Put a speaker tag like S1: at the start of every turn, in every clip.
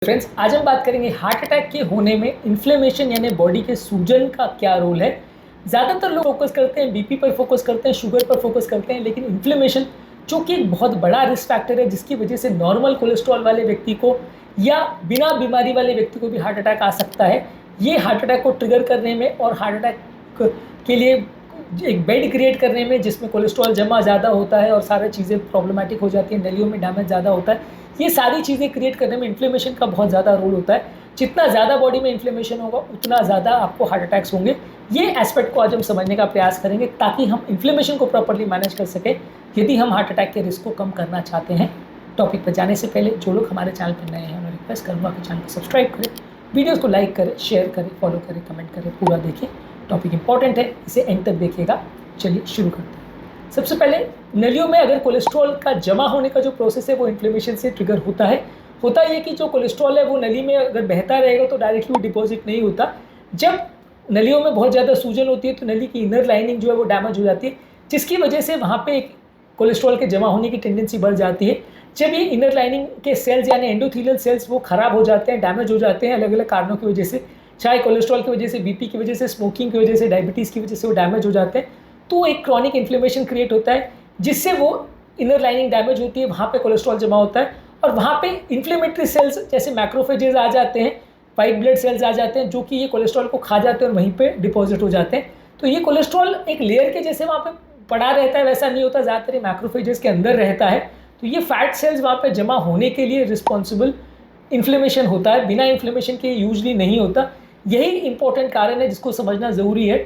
S1: Friends, आज हम बात करेंगे हार्ट अटैक के होने में इन्फ्लेमेशन यानी बॉडी के सूजन का क्या रोल है। ज़्यादातर लोग फोकस करते हैं बीपी पर, फोकस करते हैं शुगर पर, फोकस करते हैं, लेकिन इन्फ्लेमेशन जो कि एक बहुत बड़ा रिस्क फैक्टर है जिसकी वजह से नॉर्मल कोलेस्ट्रॉल वाले व्यक्ति को या बिना बीमारी वाले व्यक्ति को भी हार्ट अटैक आ सकता है। ये हार्ट अटैक को ट्रिगर करने में और हार्ट अटैक के लिए एक बेड क्रिएट करने में जिसमें कोलेस्ट्रॉल जमा ज़्यादा होता है और सारी चीज़ें प्रॉब्लमेटिक हो जाती हैं, नलियों में डैमेज ज़्यादा होता है, ये सारी चीज़ें क्रिएट करने में इन्फ्लेमेशन का बहुत ज़्यादा रोल होता है। जितना ज़्यादा बॉडी में इन्फ्लेमेशन होगा उतना ज़्यादा आपको हार्ट अटैक्स होंगे। ये एस्पेक्ट को आज हम समझने का प्रयास करेंगे ताकि हम इन्फ्लेमेशन को प्रॉपर्ली मैनेज कर सकें यदि हम हार्ट अटैक के रिस्क को कम करना चाहते हैं। टॉपिक पर जाने से पहले जो लोग हमारे चैनल पर नए हैं मैं रिक्वेस्ट करूँगा कि चैनल को सब्सक्राइब करें, वीडियोज़ को लाइक करें, शेयर करें, फॉलो करें, कमेंट करें, पूरा देखें। टॉपिक इंपॉर्टेंट है, इसे एंड तक देखिएगा। चलिए शुरू करते हैं। सबसे पहले नलियों में अगर कोलेस्ट्रॉल का जमा होने का जो प्रोसेस है वो इन्फ्लेमेशन से ट्रिगर होता है। होता ये कि जो कोलेस्ट्रॉल है वो नली में अगर बहता रहेगा तो डायरेक्टली वो डिपॉजिट नहीं होता। जब नलियों में बहुत ज़्यादा सूजन होती है तो नली की इनर लाइनिंग जो है वो डैमेज हो जाती है, जिसकी वजह से वहाँ पे एक कोलेस्ट्रॉल के जमा होने की टेंडेंसी बढ़ जाती है। जब ये इनर लाइनिंग के सेल्स यानी एंडोथेलियल सेल्स वो ख़राब हो जाते हैं, डैमेज हो जाते हैं अलग अलग कारणों की वजह से, चाहे कोलेस्ट्रॉल की वजह से, बीपी की वजह से, स्मोकिंग की वजह से, डायबिटीज़ की वजह से वो डैमेज हो जाते हैं, तो एक क्रॉनिक इन्फ्लेमेशन क्रिएट होता है जिससे वो इनर लाइनिंग डैमेज होती है, वहाँ पे कोलेस्ट्रॉल जमा होता है और वहाँ पे इन्फ्लेमेटरी सेल्स जैसे मैक्रोफेजेस आ जाते हैं, वाइट ब्लड सेल्स आ जाते हैं जो कि ये कोलेस्ट्रॉल को खा जाते हैं और वहीं पे डिपॉजिट हो जाते हैं। तो ये कोलेस्ट्रॉल एक लेयर के जैसे वहाँ पे पड़ा रहता है, वैसा नहीं होता, ज़्यादातर ये मैक्रोफेजेस के अंदर रहता है। तो ये फैट सेल्स वहाँ पे जमा होने के लिए रिस्पॉन्सिबल इन्फ्लेमेशन होता है, बिना इन्फ्लेमेशन के यूजली नहीं होता। यही इंपॉर्टेंट कारण है जिसको समझना ज़रूरी है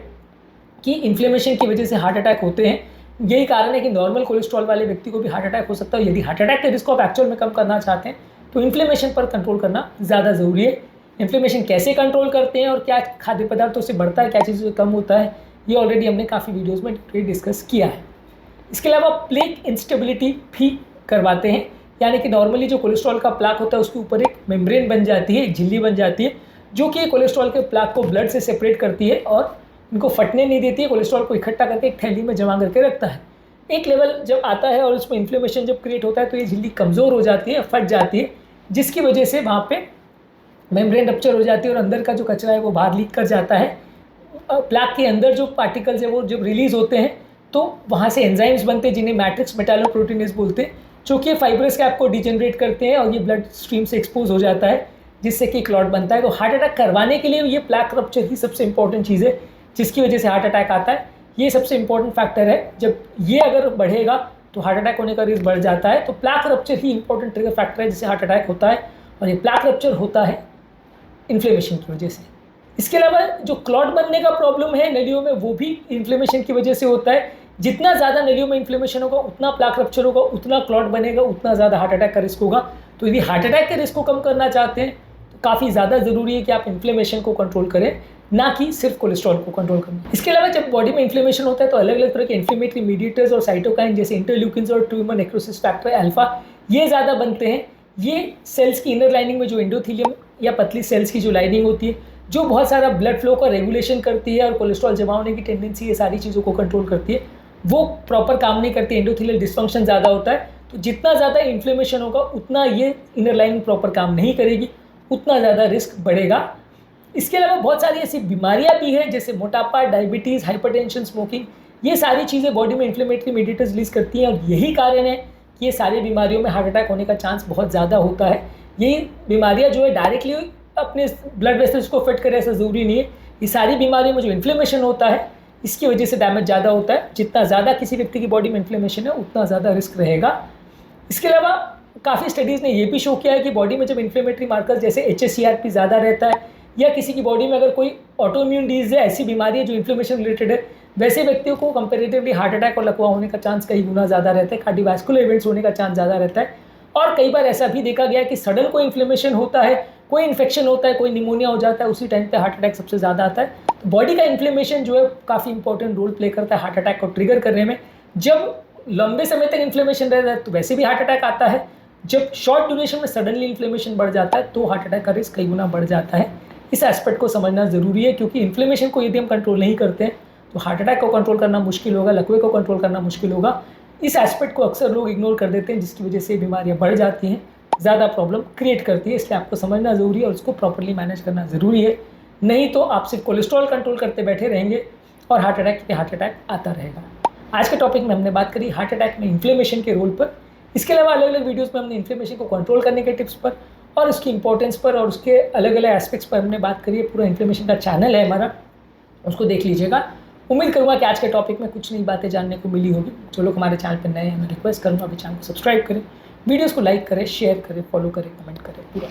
S1: कि इन्फ्लेमेशन की वजह से हार्ट अटैक होते हैं। यही कारण है कि नॉर्मल कोलेस्ट्रॉल वाले व्यक्ति को भी हार्ट अटैक हो सकता है। यदि हार्ट अटैक के रिस्क को आप एक्चुअल में कम करना चाहते हैं तो इन्फ्लेमेशन पर कंट्रोल करना ज़्यादा ज़रूरी है। इन्फ्लेमेशन कैसे कंट्रोल करते हैं और क्या खाद्य पदार्थों से बढ़ता है, क्या चीज़ों से कम होता है, ये ऑलरेडी हमने काफ़ी वीडियोज़ में डिस्कस किया है। इसके अलावा प्लेक इंस्टेबिलिटी भी करवाते हैं, यानी कि नॉर्मली जो कोलेस्ट्रॉल का प्लाक होता है उसके ऊपर एक मेम्ब्रेन बन जाती है, एक झिल्ली बन जाती है जो कि कोलेस्ट्रॉल के प्लाक को ब्लड से सेपरेट करती है और इनको फटने नहीं देती है, कोलेस्ट्रॉल को इकट्ठा करके एक थैली में जमा करके रखता है। एक लेवल जब आता है और उसमें इन्फ्लेमेशन जब क्रिएट होता है तो ये झिल्ली कमज़ोर हो जाती है, फट जाती है, जिसकी वजह से वहाँ पे मेम्ब्रेन रप्चर हो जाती है और अंदर का जो कचरा है वो बाहर लीक कर जाता है। प्लाक के अंदर जो पार्टिकल्स है वो जब रिलीज़ होते हैं तो वहाँ से एंजाइम्स बनते हैं जिन्हें मैट्रिक्स मेटालोप्रोटीनेज बोलते हैं, जो कि फाइब्रस कैप को डिजेनरेट करते हैं और ये ब्लड स्ट्रीम से एक्सपोज हो जाता है जिससे कि क्लॉट बनता है। तो हार्ट अटैक करवाने के लिए ये प्लाक रप्चर ही सबसे इंपॉर्टेंट चीज़ है जिसकी वजह से हार्ट अटैक आता है। ये सबसे इंपॉर्टेंट फैक्टर है। जब ये अगर बढ़ेगा तो हार्ट अटैक होने का रिस्क बढ़ जाता है। तो प्लाक रप्चर ही इंपॉर्टेंट ट्रिगर फैक्टर है जिससे हार्ट अटैक होता है और ये प्लाक रप्चर होता है इन्फ्लेमेशन की वजह से। इसके अलावा जो क्लॉट बनने का प्रॉब्लम है नलियों में वो भी इन्फ्लेमेशन की वजह से होता है। जितना ज़्यादा नलियों में इन्फ्लेमेशन होगा उतना प्लाक रप्चर होगा, उतना क्लॉट बनेगा, उतना ज़्यादा हार्ट अटैक का रिस्क होगा। तो यदि हार्ट अटैक के रिस्क को कम करना चाहते हैं तो काफ़ी ज़्यादा ज़रूरी है कि आप इन्फ्लेमेशन को कंट्रोल करें, ना कि सिर्फ कोलेस्ट्रॉल को कंट्रोल करना। इसके अलावा जब बॉडी में इन्फ्लेमेशन होता है तो अलग अलग तरह के इन्फ्लेमेटरी मीडिएटर्स और साइटोकाइन जैसे इंटरल्यूकिन्स और ट्यूमर नेक्रोसिस फैक्टर अल्फा ये ज़्यादा बनते हैं। ये सेल्स की इनर लाइनिंग में जो एंडोथेलियम या पतली सेल्स की जो लाइनिंग होती है जो बहुत सारा ब्लड फ्लो का रेगुलेशन करती है और कोलेस्ट्रॉल जमा होने की टेंडेंसी ये सारी चीज़ों को कंट्रोल करती है, वो प्रॉपर काम नहीं करती। एंडोथेलियल डिस्फंक्शन ज़्यादा होता है तो जितना ज़्यादा इन्फ्लेमेशन होगा उतना ये इनर लाइनिंग प्रॉपर काम नहीं करेगी, उतना ज़्यादा रिस्क बढ़ेगा। इसके अलावा बहुत सारी ऐसी बीमारियां भी हैं जैसे मोटापा, डायबिटीज़, हाइपरटेंशन, स्मोकिंग, ये सारी चीज़ें बॉडी में इन्फ्लेमेटरी मीडिएटर्स रिलीज करती हैं और यही कारण है कि ये सारी बीमारियों में हार्ट अटैक होने का चांस बहुत ज़्यादा होता है। यही बीमारियां जो है डायरेक्टली अपने ब्लड वेसल्स को फिट करे ऐसा ज़रूरी नहीं है। ये सारी बीमारियों में जो इन्फ्लेमेशन होता है इसकी वजह से डैमेज ज़्यादा होता है। जितना ज़्यादा किसी व्यक्ति की बॉडी में इन्फ्लेमेशन है उतना ज़्यादा रिस्क रहेगा। इसके अलावा काफ़ी स्टडीज़ ने ये भी शो किया है कि बॉडी में जब इन्फ्लेमेटरी मार्कर्स जैसे HSCRP ज़्यादा रहता है या किसी की बॉडी में अगर कोई ऑटोइम्यून डिजीज है, ऐसी बीमारी है जो इन्फ्लेमेशन रिलेटेड है, वैसे व्यक्तियों को कंपैरेटिवली हार्ट अटैक और लकवा होने का चांस कई गुना ज़्यादा रहता है, कार्डियोवैस्कुलर इवेंट्स होने का चांस ज़्यादा रहता है। और कई बार ऐसा भी देखा गया है कि सडन कोई इन्फ्लेमेशन होता है, कोई इन्फेक्शन होता है, कोई निमोनिया हो जाता है, उसी टाइम पे हार्ट अटैक सबसे ज़्यादा आता है। तो बॉडी का इन्फ्लेमेशन जो है काफ़ी इंपॉर्टेंट रोल प्ले करता है हार्ट अटैक को ट्रिगर करने में। जब लंबे समय तक इन्फ्लेमेशन रहता है तो वैसे भी हार्ट अटैक आता है। जब शॉर्ट ड्यूरेशन में सडनली इन्फ्लेमेशन बढ़ जाता है तो हार्ट अटैक का रिस्क कई गुना बढ़ जाता है। इस एस्पेक्ट को समझना ज़रूरी है क्योंकि इन्फ्लेमेशन को यदि हम कंट्रोल नहीं करते हैं तो हार्ट अटैक को कंट्रोल करना मुश्किल होगा, लकवे को कंट्रोल करना मुश्किल होगा। इस एस्पेक्ट को अक्सर लोग इग्नोर कर देते हैं जिसकी वजह से बीमारियां बढ़ जाती हैं। ज़्यादा प्रॉब्लम क्रिएट करती है, इसलिए आपको समझना ज़रूरी है और उसको प्रॉपरली मैनेज करना ज़रूरी है। नहीं तो आप सिर्फ कोलेस्ट्रॉल कंट्रोल करते बैठे रहेंगे और हार्ट अटैक पे हार्ट अटैक आता रहेगा। आज के टॉपिक में हमने बात करी हार्ट अटैक में इन्फ्लेमेशन के रोल पर। इसके अलावा अलग अलग वीडियोज़ में हमने इन्फ्लेमेशन को कंट्रोल करने के टिप्स पर और उसकी इंपॉर्टेंस पर और उसके अलग अलग एस्पेक्ट्स पर हमने बात करी है। पूरा इन्फ्लेमेशन का चैनल है हमारा, उसको देख लीजिएगा। उम्मीद करूँगा कि आज के टॉपिक में कुछ नई बातें जानने को मिली होगी। जो लोग हमारे चैनल पर नए हैं, मैं रिक्वेस्ट करूँगा अभी चैनल को सब्सक्राइब करें, वीडियोज़ को लाइक करें, शेयर करें, फॉलो करें, कमेंट करें पूरा।